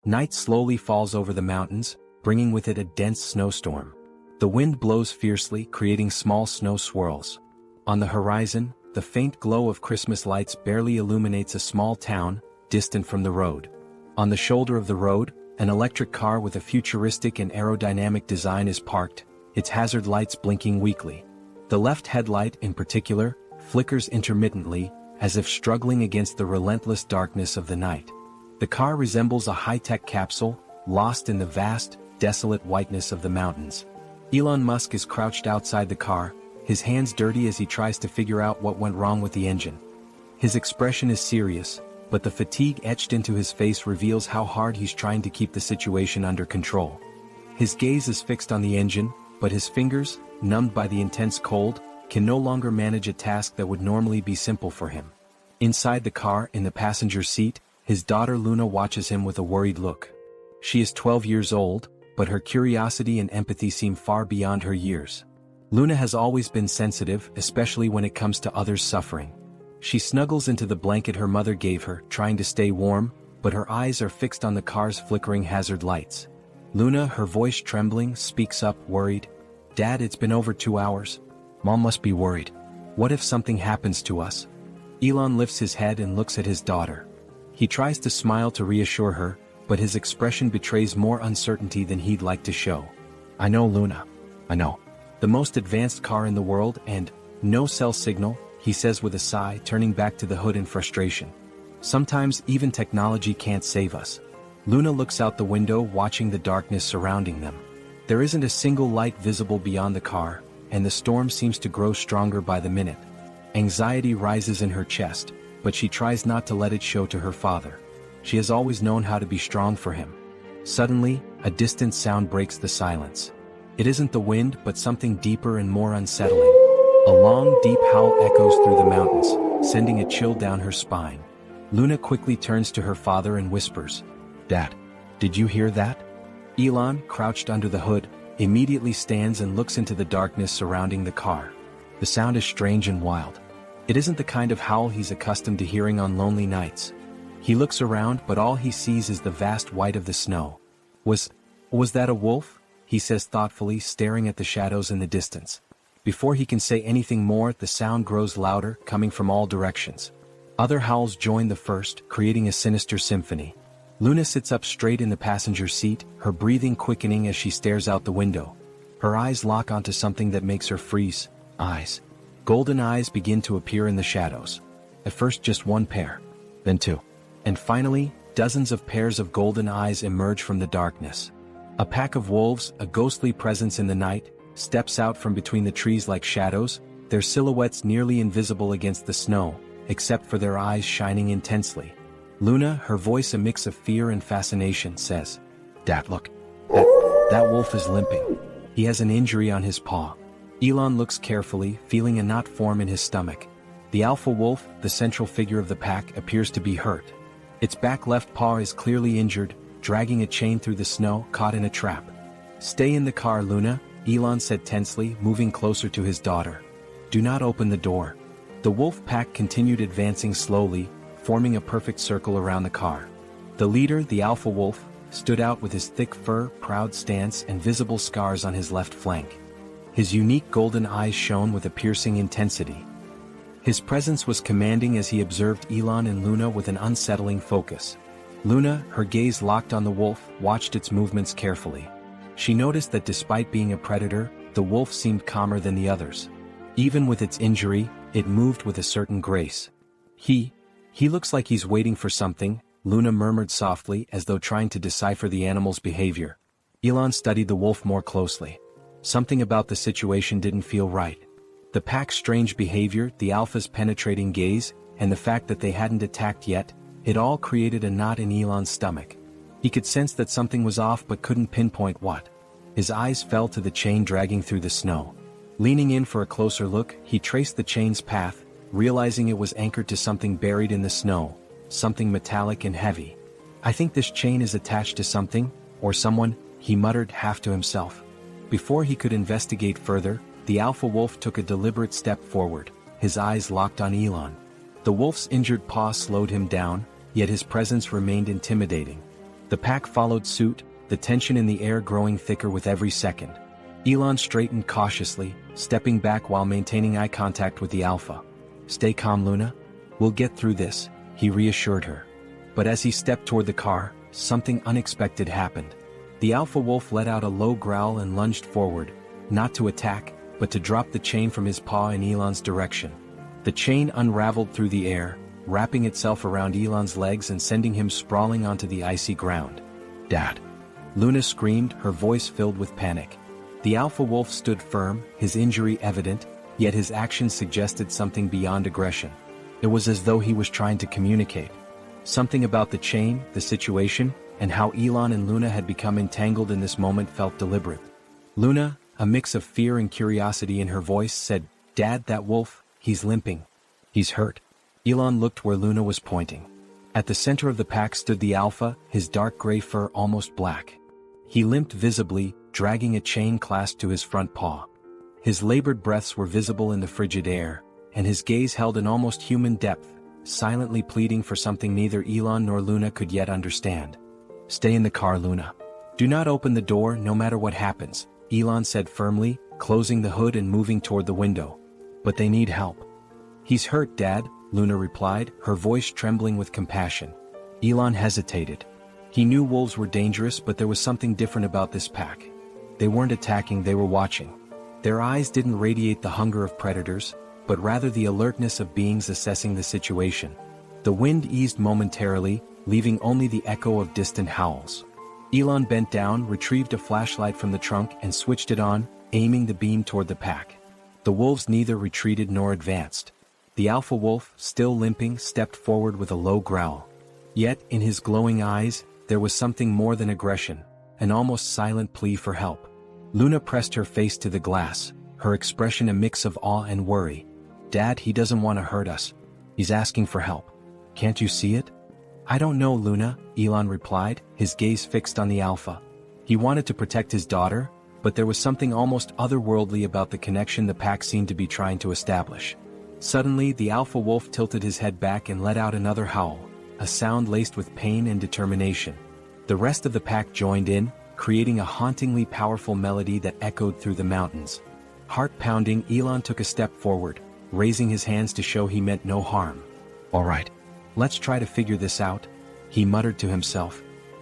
Night slowly falls over the mountains, bringing with it a dense snowstorm. The wind blows fiercely, creating small snow swirls. On the horizon, the faint glow of Christmas lights barely illuminates a small town, distant from the road. On the shoulder of the road, an electric car with a futuristic and aerodynamic design is parked, its hazard lights blinking weakly. The left headlight, in particular, flickers intermittently, as if struggling against the relentless darkness of the night. The car resembles a high-tech capsule, lost in the vast, desolate whiteness of the mountains. Elon Musk is crouched outside the car, his hands dirty as he tries to figure out what went wrong with the engine. His expression is serious, but the fatigue etched into his face reveals how hard he's trying to keep the situation under control. His gaze is fixed on the engine, but his fingers, numbed by the intense cold, can no longer manage a task that would normally be simple for him. Inside the car, in the passenger seat, his daughter Luna watches him with a worried look. She is 12 years old, but her curiosity and empathy seem far beyond her years. Luna has always been sensitive, especially when it comes to others' suffering. She snuggles into the blanket her mother gave her, trying to stay warm, but her eyes are fixed on the car's flickering hazard lights. Luna, her voice trembling, speaks up, worried. "Dad, it's been over 2 hours. Mom must be worried. What if something happens to us?" Elon lifts his head and looks at his daughter. He tries to smile to reassure her, but his expression betrays more uncertainty than he'd like to show. "I know, Luna. I know. The most advanced car in the world and no cell signal," he says with a sigh, turning back to the hood in frustration. "Sometimes even technology can't save us." Luna looks out the window, watching the darkness surrounding them. There isn't a single light visible beyond the car, and the storm seems to grow stronger by the minute. Anxiety rises in her chest, but she tries not to let it show to her father. She has always known how to be strong for him. Suddenly, a distant sound breaks the silence. It isn't the wind, but something deeper and more unsettling. A long, deep howl echoes through the mountains, sending a chill down her spine. Luna quickly turns to her father and whispers, "Dad, did you hear that?" Elon, crouched under the hood, immediately stands and looks into the darkness surrounding the car. The sound is strange and wild. It isn't the kind of howl he's accustomed to hearing on lonely nights. He looks around, but all he sees is the vast white of the snow. Was that a wolf?" he says thoughtfully, staring at the shadows in the distance. Before he can say anything more, the sound grows louder, coming from all directions. Other howls join the first, creating a sinister symphony. Luna sits up straight in the passenger seat, her breathing quickening as she stares out the window. Her eyes lock onto something that makes her freeze. Eyes. Golden eyes begin to appear in the shadows. At first just one pair, then two. And finally, dozens of pairs of golden eyes emerge from the darkness. A pack of wolves, a ghostly presence in the night, steps out from between the trees like shadows, their silhouettes nearly invisible against the snow, except for their eyes shining intensely. Luna, her voice a mix of fear and fascination, says, "Dad, look. That wolf is limping. He has an injury on his paw." Elon looks carefully, feeling a knot form in his stomach. The alpha wolf, the central figure of the pack, appears to be hurt. Its back left paw is clearly injured, dragging a chain through the snow, caught in a trap. "Stay in the car, Luna," Elon said tensely, moving closer to his daughter. "Do not open the door." The wolf pack continued advancing slowly, forming a perfect circle around the car. The leader, the alpha wolf, stood out with his thick fur, proud stance, and visible scars on his left flank. His unique golden eyes shone with a piercing intensity. His presence was commanding as he observed Elon and Luna with an unsettling focus. Luna, her gaze locked on the wolf, watched its movements carefully. She noticed that despite being a predator, the wolf seemed calmer than the others. Even with its injury, it moved with a certain grace. He looks like he's waiting for something," Luna murmured softly, as though trying to decipher the animal's behavior. Elon studied the wolf more closely. Something about the situation didn't feel right. The pack's strange behavior, the alpha's penetrating gaze, and the fact that they hadn't attacked yet, it all created a knot in Elon's stomach. He could sense that something was off but couldn't pinpoint what. His eyes fell to the chain dragging through the snow. Leaning in for a closer look, he traced the chain's path, realizing it was anchored to something buried in the snow, something metallic and heavy. "I think this chain is attached to something, or someone," he muttered half to himself. Before he could investigate further, the alpha wolf took a deliberate step forward, his eyes locked on Elon. The wolf's injured paw slowed him down, yet his presence remained intimidating. The pack followed suit, the tension in the air growing thicker with every second. Elon straightened cautiously, stepping back while maintaining eye contact with the alpha. "Stay calm, Luna. We'll get through this," he reassured her. But as he stepped toward the car, something unexpected happened. The alpha wolf let out a low growl and lunged forward, not to attack, but to drop the chain from his paw in Elon's direction. The chain unraveled through the air, wrapping itself around Elon's legs and sending him sprawling onto the icy ground. "Dad!" Luna screamed, her voice filled with panic. The alpha wolf stood firm, his injury evident, yet his actions suggested something beyond aggression. It was as though he was trying to communicate. Something about the chain, the situation, and how Elon and Luna had become entangled in this moment felt deliberate. Luna, a mix of fear and curiosity in her voice, said, "Dad, that wolf, he's limping. He's hurt." Elon looked where Luna was pointing. At the center of the pack stood the alpha, his dark gray fur almost black. He limped visibly, dragging a chain clasped to his front paw. His labored breaths were visible in the frigid air, and his gaze held an almost human depth, silently pleading for something neither Elon nor Luna could yet understand. "Stay in the car, Luna. Do not open the door no matter what happens," Elon said firmly, closing the hood and moving toward the window. "But they need help." "He's hurt, Dad," Luna replied, her voice trembling with compassion. Elon hesitated. He knew wolves were dangerous, but there was something different about this pack. They weren't attacking, they were watching. Their eyes didn't radiate the hunger of predators, but rather the alertness of beings assessing the situation. The wind eased momentarily, leaving only the echo of distant howls. Elon bent down, retrieved a flashlight from the trunk and switched it on, aiming the beam toward the pack. The wolves neither retreated nor advanced. The alpha wolf, still limping, stepped forward with a low growl. Yet, in his glowing eyes, there was something more than aggression, an almost silent plea for help. Luna pressed her face to the glass, her expression a mix of awe and worry. "Dad, he doesn't want to hurt us. He's asking for help. Can't you see it?" "I don't know, Luna," Elon replied, his gaze fixed on the alpha. He wanted to protect his daughter, but there was something almost otherworldly about the connection the pack seemed to be trying to establish. Suddenly, the alpha wolf tilted his head back and let out another howl, a sound laced with pain and determination. The rest of the pack joined in, creating a hauntingly powerful melody that echoed through the mountains. Heart-pounding, Elon took a step forward, raising his hands to show he meant no harm. "All right. Let's try to figure this out," he muttered to himself.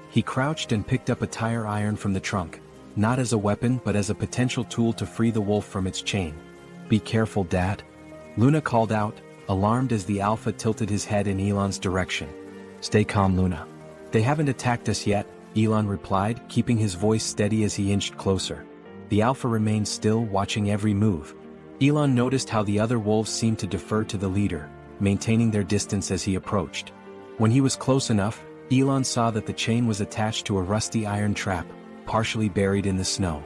He crouched and picked up a tire iron from the trunk, not as a weapon but as a potential tool to free the wolf from its chain. "Be careful, Dad," Luna called out, alarmed as the alpha tilted his head in Elon's direction. "Stay calm, Luna. They haven't attacked us yet," Elon replied, keeping his voice steady as he inched closer. The alpha remained still, watching every move. Elon noticed how the other wolves seemed to defer to the leader, maintaining their distance as he approached. When he was close enough, Elon saw that the chain was attached to a rusty iron trap, partially buried in the snow.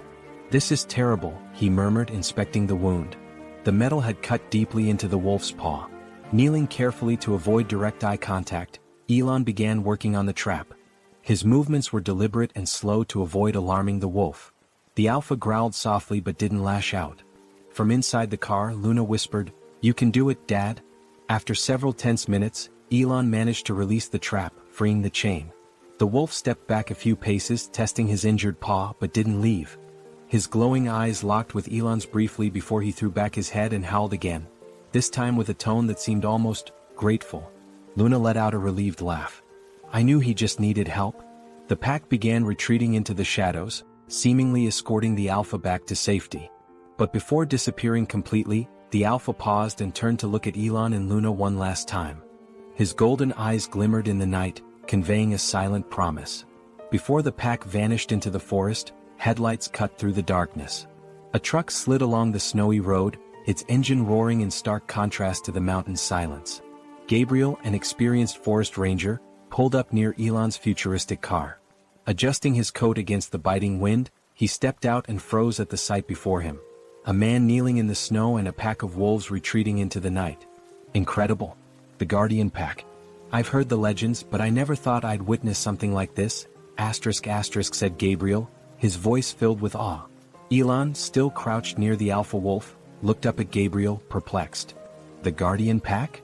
"This is terrible," he murmured, inspecting the wound. The metal had cut deeply into the wolf's paw. Kneeling carefully to avoid direct eye contact, Elon began working on the trap. His movements were deliberate and slow to avoid alarming the wolf. The alpha growled softly but didn't lash out. From inside the car, Luna whispered, "You can do it, Dad." After several tense minutes, Elon managed to release the trap, freeing the chain. The wolf stepped back a few paces, testing his injured paw, but didn't leave. His glowing eyes locked with Elon's briefly before he threw back his head and howled again, this time with a tone that seemed almost grateful. Luna let out a relieved laugh. "I knew he just needed help." The pack began retreating into the shadows, seemingly escorting the alpha back to safety. But before disappearing completely, the alpha paused and turned to look at Elon and Luna one last time. His golden eyes glimmered in the night, conveying a silent promise. Before the pack vanished into the forest, headlights cut through the darkness. A truck slid along the snowy road, its engine roaring in stark contrast to the mountain's silence. Gabriel, an experienced forest ranger, pulled up near Elon's futuristic car. Adjusting his coat against the biting wind, he stepped out and froze at the sight before him. A man kneeling in the snow and a pack of wolves retreating into the night. "Incredible. The Guardian Pack. I've heard the legends, but I never thought I'd witness something like this," said Gabriel, his voice filled with awe. Elon, still crouched near the alpha wolf, looked up at Gabriel, perplexed. "The Guardian Pack?"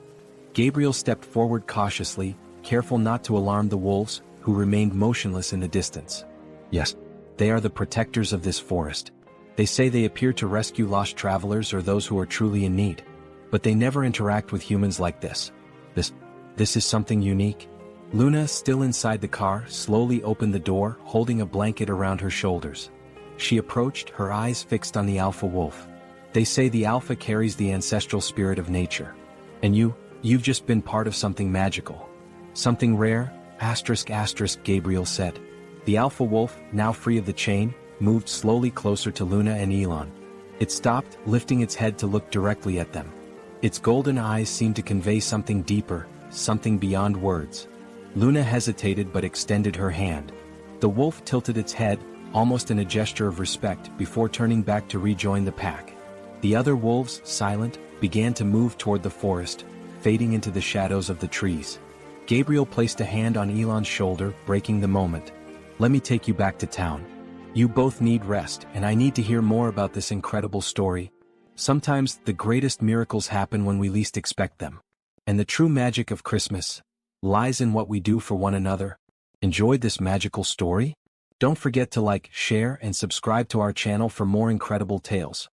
Gabriel stepped forward cautiously, careful not to alarm the wolves, who who remained motionless in the distance. Yes, they are the protectors of this forest. They say they appear to rescue lost travelers or those who are truly in need. But they never interact with humans like this. This is something unique. Luna, still inside the car, slowly opened the door, holding a blanket around her shoulders. She approached, her eyes fixed on the alpha wolf. They say the alpha carries the ancestral spirit of nature. And you've just been part of something magical. Something rare, ***, Gabriel said. The alpha wolf, now free of the chain, moved slowly closer to Luna and Elon. It stopped, lifting its head to look directly at them. Its golden eyes seemed to convey something deeper, something beyond words. Luna hesitated but extended her hand. The wolf tilted its head, almost in a gesture of respect, before turning back to rejoin the pack. The other wolves, silent, began to move toward the forest, fading into the shadows of the trees. Gabriel placed a hand on Elon's shoulder, breaking the moment. Let me take you back to town. You both need rest, and I need to hear more about this incredible story. Sometimes the greatest miracles happen when we least expect them. And the true magic of Christmas lies in what we do for one another. Enjoyed this magical story? Don't forget to like, share, and subscribe to our channel for more incredible tales.